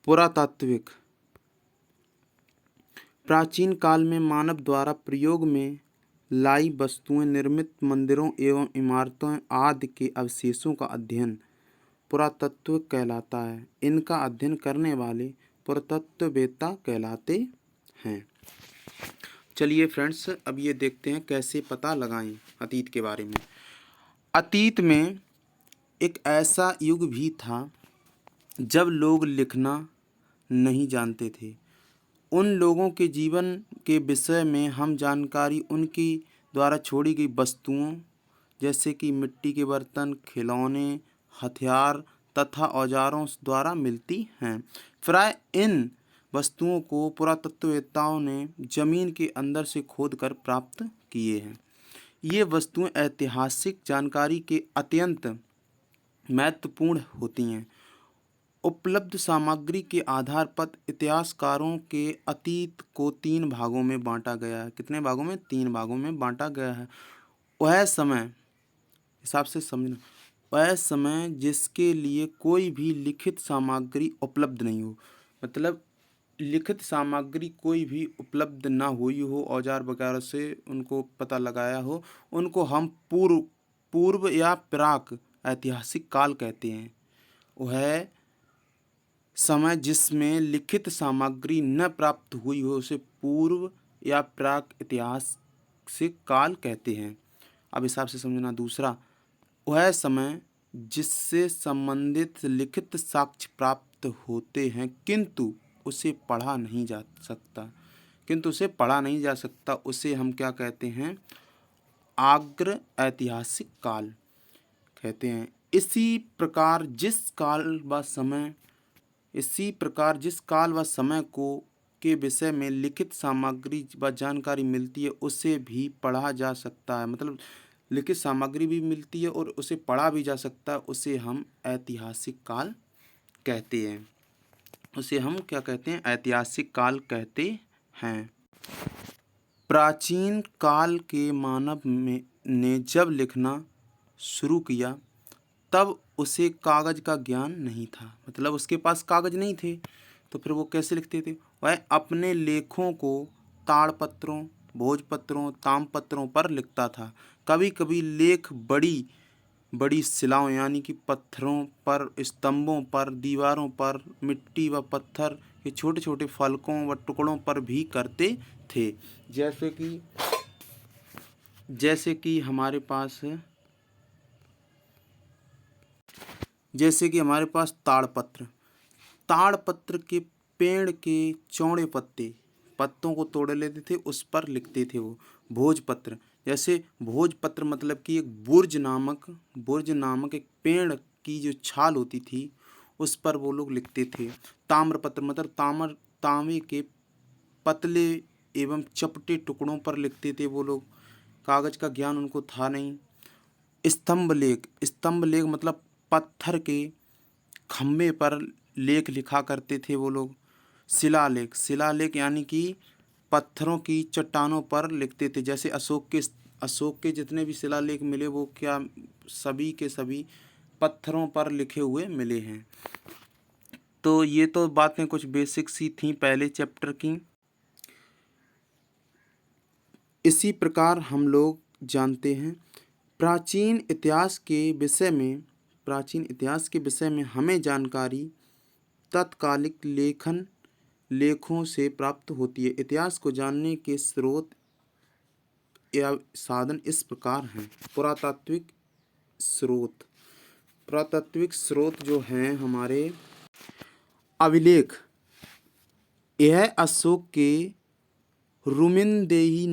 पुरातात्विक प्राचीन काल में मानव द्वारा प्रयोग में लाई वस्तुएं, निर्मित मंदिरों एवं इमारतों आदि के अवशेषों का अध्ययन पुरातत्व कहलाता है। इनका अध्ययन करने वाले पुरातत्ववेत्ता कहलाते हैं। चलिए फ्रेंड्स, अब ये देखते हैं कैसे पता लगाएं अतीत के बारे में। अतीत में एक ऐसा युग भी था जब लोग लिखना नहीं जानते थे। उन लोगों के जीवन के विषय में हम जानकारी उनकी द्वारा छोड़ी गई वस्तुओं जैसे कि मिट्टी के बर्तन, खिलौने, हथियार तथा औजारों द्वारा मिलती हैं। प्राय इन वस्तुओं को पुरातत्ववेत्ताओं ने जमीन के अंदर से खोदकर प्राप्त किए हैं। ये वस्तुएं ऐतिहासिक जानकारी के अत्यंत महत्वपूर्ण होती हैं। उपलब्ध सामग्री के आधार पर इतिहासकारों के अतीत को 3 भागों में बांटा गया है। कितने भागों में? 3 भागों में बांटा गया है। वह समय हिसाब से समझना, वह समय जिसके लिए कोई भी लिखित सामग्री उपलब्ध नहीं हो, मतलब लिखित सामग्री कोई भी उपलब्ध ना हुई हो, औजार वगैरह से उनको पता लगाया हो, उनको हम पूर्व या प्राक ऐतिहासिक काल कहते हैं। वह समय जिसमें लिखित सामग्री न प्राप्त हुई हो उसे पूर्व या प्राक ऐतिहासिक काल कहते हैं। अब हिसाब से समझना। दूसरा, वह समय जिससे संबंधित लिखित साक्ष्य प्राप्त होते हैं किंतु उसे पढ़ा नहीं जा सकता, उसे हम क्या कहते हैं? अग्र ऐतिहासिक काल कहते हैं। इसी प्रकार जिस काल व समय को के विषय में लिखित सामग्री व जानकारी मिलती है उसे भी पढ़ा जा सकता है, मतलब लिखित सामग्री भी मिलती है और उसे पढ़ा भी जा सकता है, उसे हम ऐतिहासिक काल कहते हैं। उसे हम क्या कहते हैं? ऐतिहासिक काल कहते हैं। प्राचीन काल के मानव ने जब लिखना शुरू किया तब उसे कागज का ज्ञान नहीं था, मतलब उसके पास कागज नहीं थे, तो फिर वो कैसे लिखते थे? वह अपने लेखों को ताड़पत्रों, भोजपत्रों, तामपत्रों पर लिखता था। कभी कभी लेख बड़ी बड़ी शिलाओं यानी कि पत्थरों पर, स्तंभों पर, दीवारों पर, मिट्टी व पत्थर के छोटे छोटे फलकों व टुकड़ों पर भी करते थे। जैसे कि हमारे पास ताड़पत्र के पेड़ के चौड़े पत्तों को तोड़ लेते थे, उस पर लिखते थे वो। भोजपत्र, जैसे भोजपत्र मतलब कि एक बुर्ज नामक एक पेड़ की जो छाल होती थी उस पर वो लोग लिखते थे। ताम्रपत्र मतलब तांबे के पतले एवं चपटे टुकड़ों पर लिखते थे वो लोग, कागज का ज्ञान उनको था नहीं। स्तंभ लेख मतलब पत्थर के खम्भे पर लेख लिखा करते थे वो लोग। शिलालेख यानी कि पत्थरों की चट्टानों पर लिखते थे। जैसे अशोक के जितने भी शिलालेख मिले वो क्या सभी के सभी पत्थरों पर लिखे हुए मिले हैं। तो ये तो बातें कुछ बेसिक सी थी पहले चैप्टर की। इसी प्रकार हम लोग जानते हैं प्राचीन इतिहास के विषय में हमें जानकारी तत्कालिक लेखों से प्राप्त होती है। इतिहास को जानने के स्रोत या साधन इस प्रकार हैं। पुरातात्विक स्रोत जो हैं हमारे अभिलेख, यह अशोक के रुमनदेही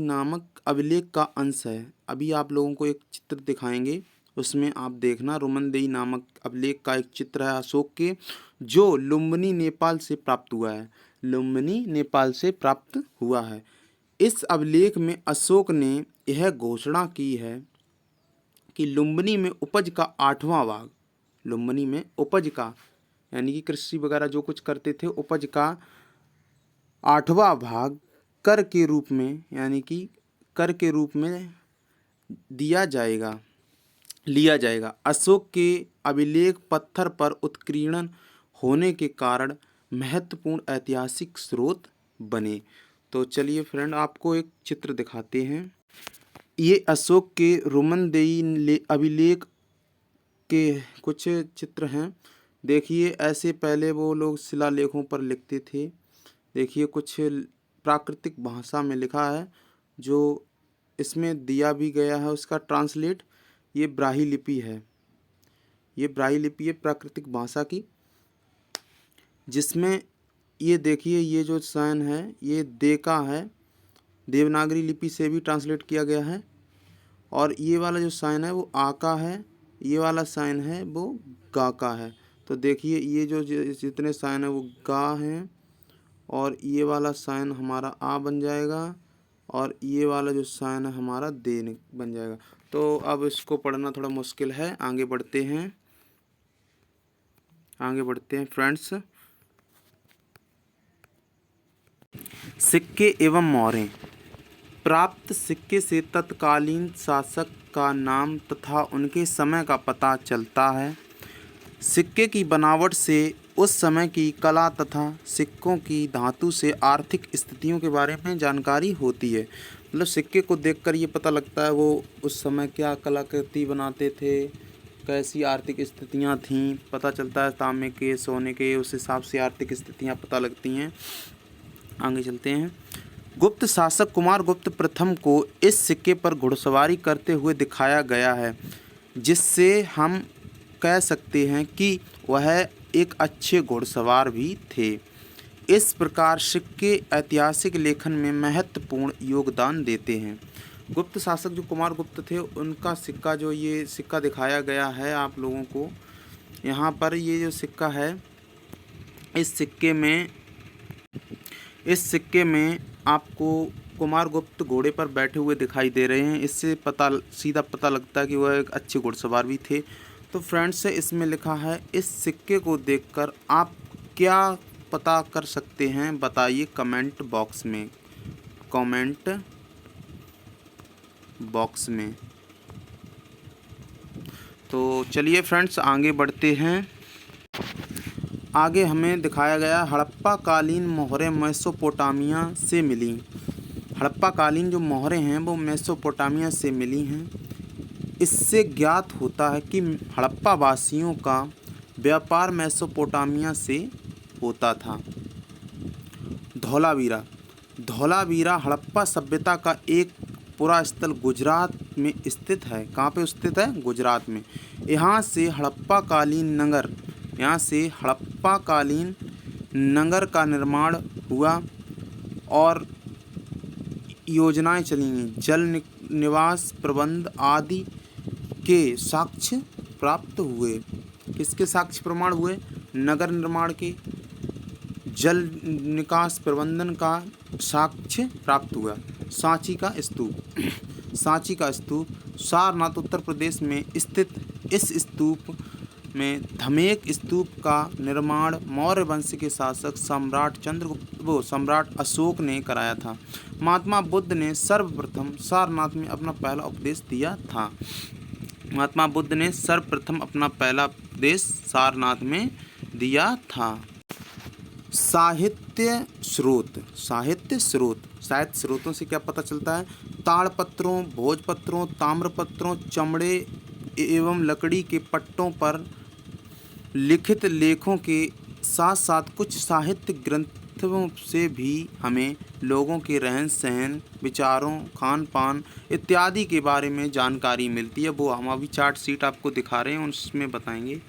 नामक अभिलेख का अंश है। अभी आप लोगों को एक चित्र दिखाएंगे, उसमें आप देखना। रुमनदेही नामक अभिलेख का एक चित्र है अशोक के, जो लुम्बिनी नेपाल से प्राप्त हुआ है। इस अभिलेख में अशोक ने यह घोषणा की है कि लुम्बिनी में उपज का 8वां भाग, लुम्बिनी में उपज का यानी कि कृषि वगैरह जो कुछ करते थे, उपज का 8वां भाग कर के रूप में लिया जाएगा। अशोक के अभिलेख पत्थर पर उत्कीर्ण होने के कारण महत्वपूर्ण ऐतिहासिक स्रोत बने। तो चलिए फ्रेंड, आपको एक चित्र दिखाते हैं। ये अशोक के रोमनदेही अभिलेख के कुछ चित्र हैं। देखिए, ऐसे पहले वो लोग शिलालेखों पर लिखते थे। देखिए, कुछ प्राकृतिक भाषा में लिखा है, जो इसमें दिया भी गया है उसका ट्रांसलेट। ये ब्राही लिपि है, ये ब्राही लिपि है प्राकृतिक भाषा की, जिसमें ये देखिए, ये जो साइन है ये दे का है, देवनागरी लिपि से भी ट्रांसलेट किया गया है। और ये वाला जो साइन है वो आ का है, ये वाला साइन है वो गा का है। तो देखिए, ये जो जितने साइन है वो गा हैं, और ये वाला साइन हमारा आ बन जाएगा, और ये वाला जो साइन है हमारा दे बन जाएगा। तो अब इसको पढ़ना थोड़ा मुश्किल है। आगे बढ़ते हैं, आगे बढ़ते हैं फ्रेंड्स। सिक्के एवं मोहरें। प्राप्त सिक्के से तत्कालीन शासक का नाम तथा उनके समय का पता चलता है। सिक्के की बनावट से उस समय की कला तथा सिक्कों की धातु से आर्थिक स्थितियों के बारे में जानकारी होती है। मतलब सिक्के को देखकर ये पता लगता है वो उस समय क्या कलाकृति बनाते थे, कैसी आर्थिक स्थितियां थीं, पता चलता है। तांबे के, सोने के, उस हिसाब से आर्थिक स्थितियां पता लगती हैं। आगे चलते हैं। गुप्त शासक कुमार गुप्त प्रथम को इस सिक्के पर घुड़सवारी करते हुए दिखाया गया है, जिससे हम कह सकते हैं कि वह एक अच्छे घुड़सवार भी थे। इस प्रकार सिक्के ऐतिहासिक लेखन में महत्वपूर्ण योगदान देते हैं। गुप्त शासक जो कुमार गुप्त थे, उनका सिक्का, जो ये सिक्का दिखाया गया है आप लोगों को यहाँ पर, ये जो सिक्का है, इस सिक्के में आपको कुमार गुप्त घोड़े पर बैठे हुए दिखाई दे रहे हैं। इससे सीधा पता लगता है कि वह एक अच्छे घुड़सवार भी थे। तो फ्रेंड्स, इसमें लिखा है, इस सिक्के को देखकर आप क्या पता कर सकते हैं, बताइए कमेंट बॉक्स में, कमेंट बॉक्स में। तो चलिए फ्रेंड्स, आगे बढ़ते हैं। आगे हमें दिखाया गया हड़प्पा कालीन मोहरें मेसोपोटामिया से मिली। हड़प्पा कालीन जो मोहरें हैं वो मेसोपोटामिया से मिली हैं। इससे ज्ञात होता है कि हड़प्पा वासियों का व्यापार मेसोपोटामिया से होता था। धौलावीरा। धौलावीरा हड़प्पा सभ्यता का एक पुरा स्थल गुजरात में स्थित है। कहाँ पे स्थित है? गुजरात में। यहाँ से हड़प्पा कालीन नगर का निर्माण हुआ और योजनाएं चली। जल निवास प्रबंध आदि के साक्ष्य प्राप्त हुए। किसके साक्ष्य प्रमाण हुए? नगर निर्माण के, जल निकास प्रबंधन का साक्ष्य प्राप्त हुआ। सांची का स्तूप। सांची का स्तूप सारनाथ उत्तर प्रदेश में स्थित इस स्तूप में धमेक स्तूप का निर्माण मौर्य वंश के शासक सम्राट अशोक ने कराया था। महात्मा बुद्ध ने सर्वप्रथम सारनाथ में अपना पहला उपदेश दिया था। महात्मा बुद्ध ने सर्वप्रथम अपना पहला उपदेश सारनाथ में दिया था। साहित्य स्रोत। साहित्य स्रोतों से क्या पता चलता है? ताड़पत्रों, भोजपत्रों, ताम्रपत्रों, चमड़े एवं लकड़ी के पट्टों पर लिखित लेखों के साथ साथ कुछ साहित्य ग्रंथों से भी हमें लोगों के रहन सहन, विचारों, खान पान इत्यादि के बारे में जानकारी मिलती है। वो हम अभी चार्ट शीट आपको दिखा रहे हैं, उसमें बताएंगे।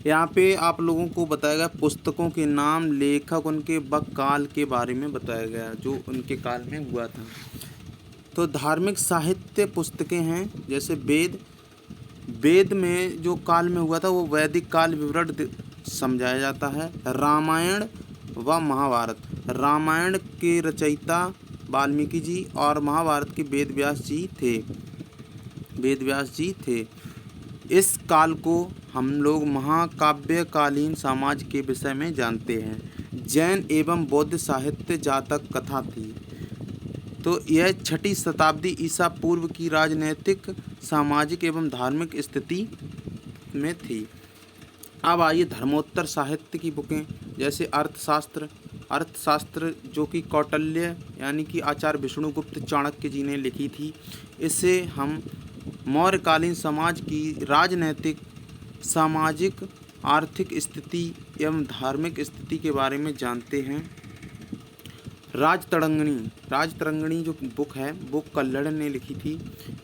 यहाँ पे आप लोगों को बताया गया पुस्तकों के नाम, लेखक, उनके काल के बारे में बताया गया जो उनके काल में हुआ था। तो धार्मिक साहित्य पुस्तकें हैं, जैसे वेद में जो काल में हुआ था वो वैदिक काल विवरण समझाया जाता है। रामायण व महाभारत। रामायण के रचयिता वाल्मीकि जी और महाभारत के वेद व्यास जी थे। इस काल को हम लोग महाकाव्यकालीन समाज के विषय में जानते हैं। जैन एवं बौद्ध साहित्य जातक कथा थी। तो यह 6ठी शताब्दी ईसा पूर्व की राजनैतिक, सामाजिक एवं धार्मिक स्थिति में थी। अब आइए धर्मोत्तर साहित्य की बुकें, जैसे अर्थशास्त्र जो कि कौटिल्य यानी कि आचार्य विष्णुगुप्त चाणक्य जी ने लिखी थी। इससे हम मौर्यकालीन समाज की राजनैतिक, सामाजिक, आर्थिक स्थिति एवं धार्मिक स्थिति के बारे में जानते हैं। राजतरंगिणी जो बुक है वो कल्हड़ ने लिखी थी।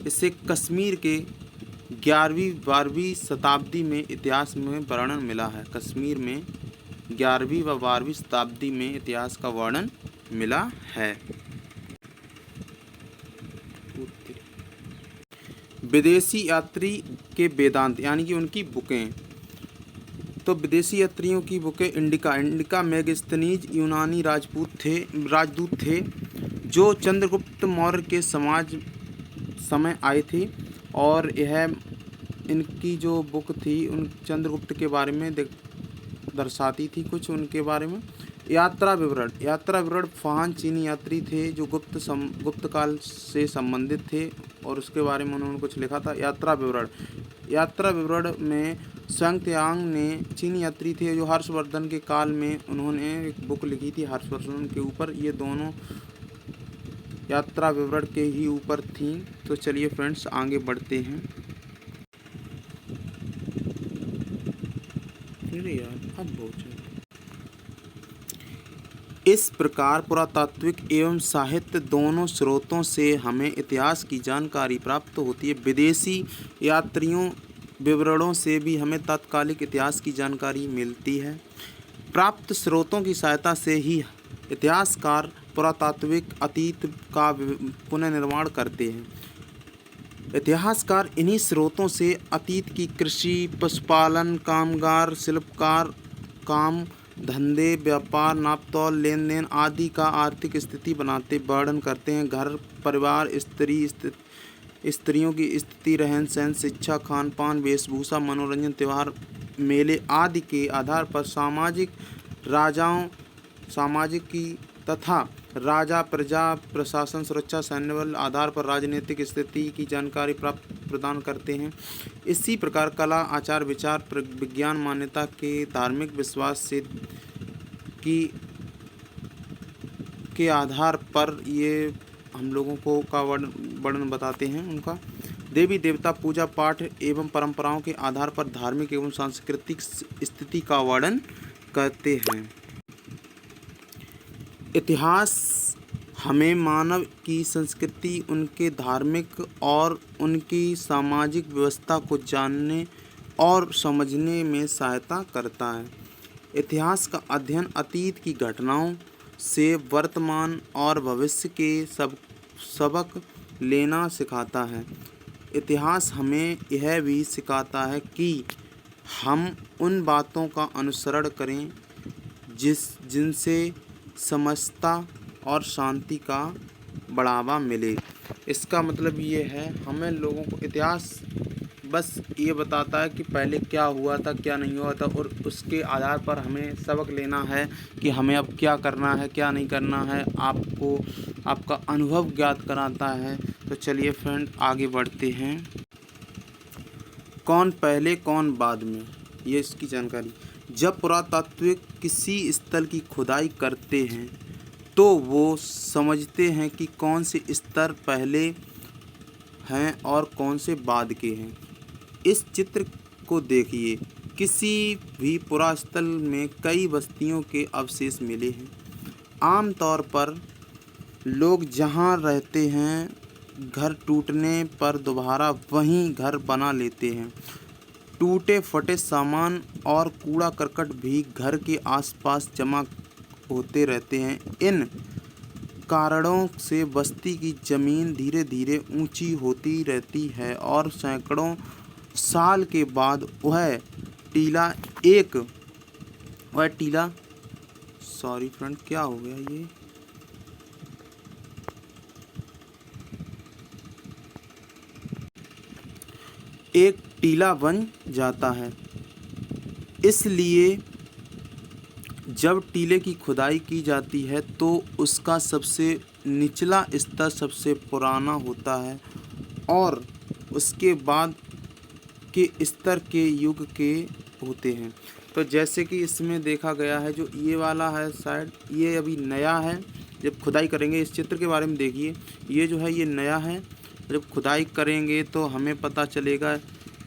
इससे कश्मीर के 11वीं-12वीं शताब्दी में इतिहास में वर्णन मिला है। कश्मीर में 11वीं व 12वीं शताब्दी में इतिहास का वर्णन मिला है। विदेशी यात्री के वेदांत यानी कि उनकी बुकें, तो विदेशी यात्रियों की बुकें इंडिका मेगास्थनीज यूनानी राजदूत थे जो चंद्रगुप्त मौर्य के समय आए थे। और यह इनकी जो बुक थी उन चंद्रगुप्त के बारे में दर्शाती थी कुछ उनके बारे में। यात्रा विवरण फाहान चीनी यात्री थे जो गुप्त काल से संबंधित थे और उसके बारे में उन्होंने कुछ लिखा था। यात्रा विवरण में त्सांग ने चीनी यात्री थे जो हर्षवर्धन के काल में उन्होंने एक बुक लिखी थी हर्षवर्धन के ऊपर। ये दोनों यात्रा विवरण के ही ऊपर थी। तो चलिए फ्रेंड्स आगे बढ़ते हैं। इस प्रकार पुरातात्विक एवं साहित्य दोनों स्रोतों से हमें इतिहास की जानकारी प्राप्त होती है। विदेशी यात्रियों विवरणों से भी हमें तात्कालिक इतिहास की जानकारी मिलती है। प्राप्त स्रोतों की सहायता से ही इतिहासकार पुरातात्विक अतीत का पुनर्निर्माण करते हैं। इतिहासकार इन्हीं स्रोतों से अतीत की कृषि, पशुपालन, कामगार, शिल्पकार, काम धंधे, व्यापार, नापतोल, लेन देन आदि का आर्थिक स्थिति वर्णन करते हैं। घर परिवार, स्त्रियों की स्थिति, रहन सहन, शिक्षा, खान पान, वेशभूषा, मनोरंजन, त्यौहार, मेले आदि के आधार पर सामाजिक की तथा राजा, प्रजा, प्रशासन, सुरक्षा, सैन्य बल आधार पर राजनीतिक स्थिति की जानकारी प्रदान करते हैं। इसी प्रकार कला, आचार विचार, विज्ञान, मान्यता के धार्मिक विश्वास से के आधार पर ये हम लोगों को का वर्णन बताते हैं। उनका देवी देवता, पूजा पाठ एवं परंपराओं के आधार पर धार्मिक एवं सांस्कृतिक स्थिति का वर्णन करते हैं। इतिहास हमें मानव की संस्कृति, उनके धार्मिक और उनकी सामाजिक व्यवस्था को जानने और समझने में सहायता करता है। इतिहास का अध्ययन अतीत की घटनाओं से वर्तमान और भविष्य के सबक लेना सिखाता है। इतिहास हमें यह भी सिखाता है कि हम उन बातों का अनुसरण करें जिनसे समझता और शांति का बढ़ावा मिले। इसका मतलब ये है हमें लोगों को इतिहास बस ये बताता है कि पहले क्या हुआ था, क्या नहीं हुआ था, और उसके आधार पर हमें सबक लेना है कि हमें अब क्या करना है, क्या नहीं करना है। आपको आपका अनुभव ज्ञात कराता है। तो चलिए फ्रेंड आगे बढ़ते हैं। कौन पहले कौन बाद में, ये इसकी जानकारी। जब पुरातात्विक किसी स्थल की खुदाई करते हैं तो वो समझते हैं कि कौन से स्तर पहले हैं और कौन से बाद के हैं। इस चित्र को देखिए। किसी भी पुरास्थल में कई बस्तियों के अवशेष मिले हैं। आमतौर पर लोग जहाँ रहते हैं घर टूटने पर दोबारा वहीं घर बना लेते हैं। टूटे फटे सामान और कूड़ा करकट भी घर के आसपास जमा होते रहते हैं। इन कारणों से बस्ती की ज़मीन धीरे धीरे ऊंची होती रहती है और सैकड़ों साल के बाद वह टीला सॉरी फ्रेंड क्या हो गया ये एक टीला बन जाता है। इसलिए जब टीले की खुदाई की जाती है तो उसका सबसे निचला स्तर सबसे पुराना होता है और उसके बाद के स्तर के युग के होते हैं। तो जैसे कि इसमें देखा गया है, जो ये वाला है शायद ये अभी नया है। जब खुदाई करेंगे, इस चित्र के बारे में देखिए, ये जो है ये नया है। जब खुदाई करेंगे तो हमें पता चलेगा,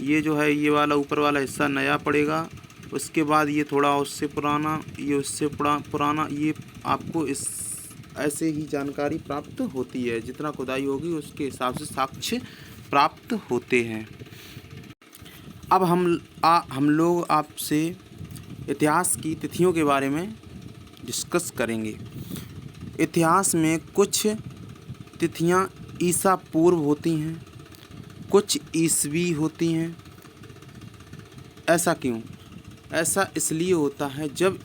ये जो है ये वाला ऊपर वाला हिस्सा नया पड़ेगा। उसके बाद ये थोड़ा उससे पुराना, ये उससे पुराना। ये आपको इस ऐसे ही जानकारी प्राप्त होती है। जितना खुदाई होगी उसके हिसाब से साक्ष्य प्राप्त होते हैं। अब हम लोग आपसे इतिहास की तिथियों के बारे में डिस्कस करेंगे। इतिहास में कुछ तिथियां ईसा पूर्व होती हैं, कुछ ईसवी होती हैं। ऐसा क्यों? ऐसा इसलिए होता है, जब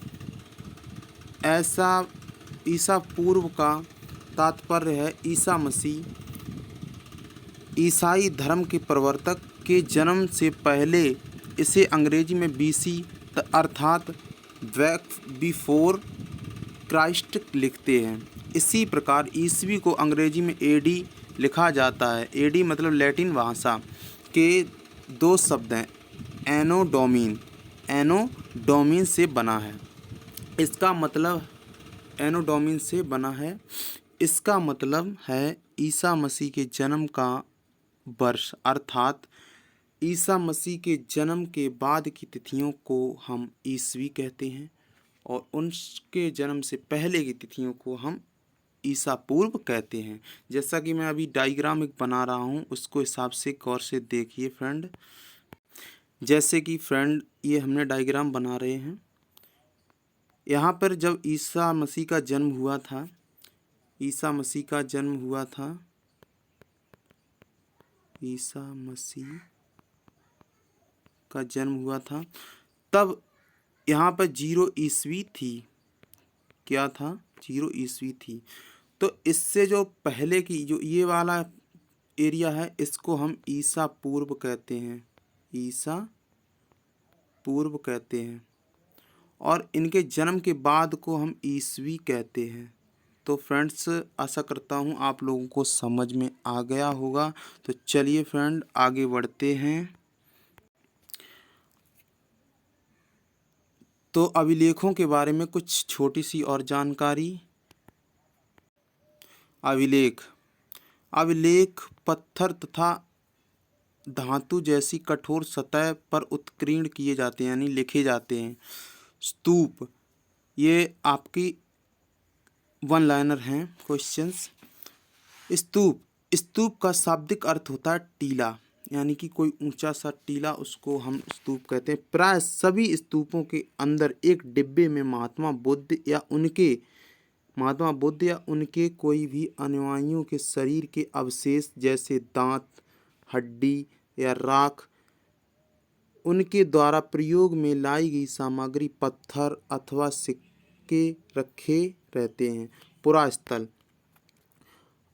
ऐसा ईसा पूर्व का तात्पर्य है ईसा मसीह, ईसाई धर्म के प्रवर्तक के जन्म से पहले। इसे अंग्रेजी में बीसी अर्थात बिफोर क्राइस्ट लिखते हैं। इसी प्रकार ईसवी को अंग्रेजी में एडी लिखा जाता है। एडी मतलब लैटिन भाषा के दो शब्द हैं, एनो डोमिन से बना है। इसका मतलब एनो डोमिन से बना है। इसका मतलब है ईसा मसीह के जन्म का वर्ष, अर्थात ईसा मसीह के जन्म के बाद की तिथियों को हम ईसवी कहते हैं और उनके जन्म से पहले की तिथियों को हम ईसा पूर्व कहते हैं। जैसा कि मैं अभी डायग्राम एक बना रहा हूँ, उसको हिसाब से गौर से देखिए फ्रेंड। जैसे कि फ्रेंड ये हमने डायग्राम बना रहे हैं। यहाँ पर जब ईसा मसीह का जन्म हुआ था, ईसा मसीह का जन्म हुआ था, ईसा मसीह का जन्म हुआ था, तब यहाँ पर 0 ईस्वी थी। क्या था? 0 ईस्वी थी। तो इससे जो पहले की जो ये वाला एरिया है, इसको हम ईसा पूर्व कहते हैं, ईसा पूर्व कहते हैं। और इनके जन्म के बाद को हम ईसवी कहते हैं। तो फ्रेंड्स, आशा करता हूँ आप लोगों को समझ में आ गया होगा। तो चलिए फ्रेंड आगे बढ़ते हैं। तो अभिलेखों के बारे में कुछ छोटी सी और जानकारी। अभिलेख पत्थर तथा धातु जैसी कठोर सतह पर उत्कीर्ण किए जाते हैं, यानी लिखे जाते हैं। स्तूप, ये आपकी वन लाइनर हैं क्वेश्चंस। स्तूप का शाब्दिक अर्थ होता है टीला, यानी कि कोई ऊंचा सा टीला, उसको हम स्तूप कहते हैं। प्राय सभी स्तूपों के अंदर एक डिब्बे में महात्मा बुद्ध या उनके कोई भी अनुयायियों के शरीर के अवशेष जैसे दांत, हड्डी या राख, उनके द्वारा प्रयोग में लाई गई सामग्री, पत्थर अथवा सिक्के रखे रहते हैं। पुरास्थल,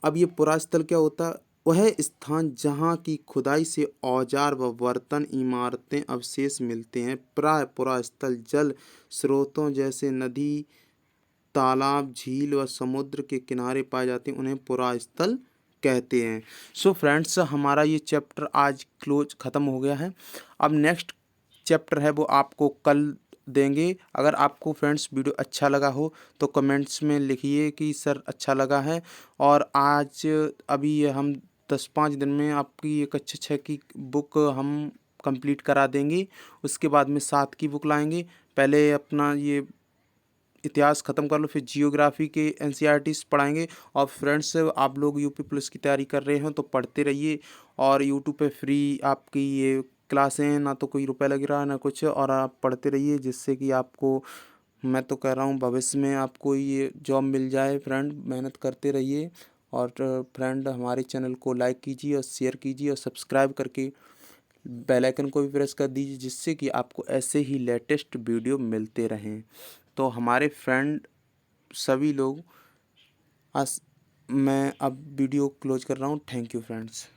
अब ये पुरास्थल क्या होता है? वह स्थान जहाँ की खुदाई से औजार व बर्तन, इमारतें, अवशेष मिलते हैं। प्राय पुरास्थल जल स्रोतों जैसे नदी, तालाब, झील व समुद्र के किनारे पाए जाते हैं, उन्हें पुरास्थल कहते हैं। सो फ्रेंड्स, हमारा ये चैप्टर आज ख़त्म हो गया है। अब नेक्स्ट चैप्टर है वो आपको कल देंगे। अगर आपको फ्रेंड्स वीडियो अच्छा लगा हो तो कमेंट्स में लिखिए कि सर अच्छा लगा है। और आज अभी ये हम 10-5 दिन में आपकी एक कक्षा 6 की बुक हम कंप्लीट करा देंगे। उसके बाद में 7 की बुक लाएंगे। पहले अपना ये इतिहास ख़त्म कर लो, फिर जियोग्राफी के एनसीईआरटीज़ पढ़ाएंगे। और फ्रेंड्स, आप लोग यूपी पुलिस की तैयारी कर रहे हो तो पढ़ते रहिए। और यूट्यूब पे फ्री आपकी ये क्लासें हैं, ना तो कोई रुपया लग रहा है ना कुछ, और आप पढ़ते रहिए, जिससे कि आपको, मैं तो कह रहा हूँ, भविष्य में आपको ये जॉब मिल जाए। फ्रेंड, मेहनत करते रहिए। और फ्रेंड, हमारे चैनल को लाइक कीजिए और शेयर कीजिए और सब्सक्राइब करके बेल आइकन को भी प्रेस कर दीजिए, जिससे कि आपको ऐसे ही लेटेस्ट वीडियो मिलते रहें। तो हमारे फ्रेंड सभी लोग, मैं अब वीडियो क्लोज कर रहा हूँ। Thank you friends.